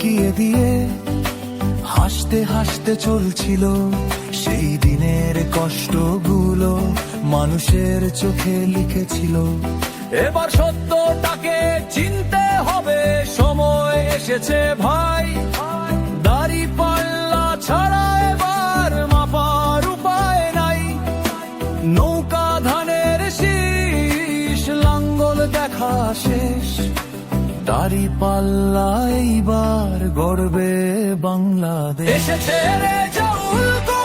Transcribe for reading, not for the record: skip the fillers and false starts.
লুকিয়ে দিয়ে হাসতে হাসতে চলছিল সেই দিনের কষ্টগুলো মানুষের চোখে লিখেছিল। এবার সত্যটাকে চিনতে হবে, সময় এসেছে ভাই। দাঁড়িপাল্লা ছাড়া এবার মাপার উপায় নাই। নৌকা ধানের শীষ, লাঙ্গল দেখা শেষ। দাঁড়িপাল্লা এইবার গর্বে বাংলাদেশ। এসেছে রে জাউল।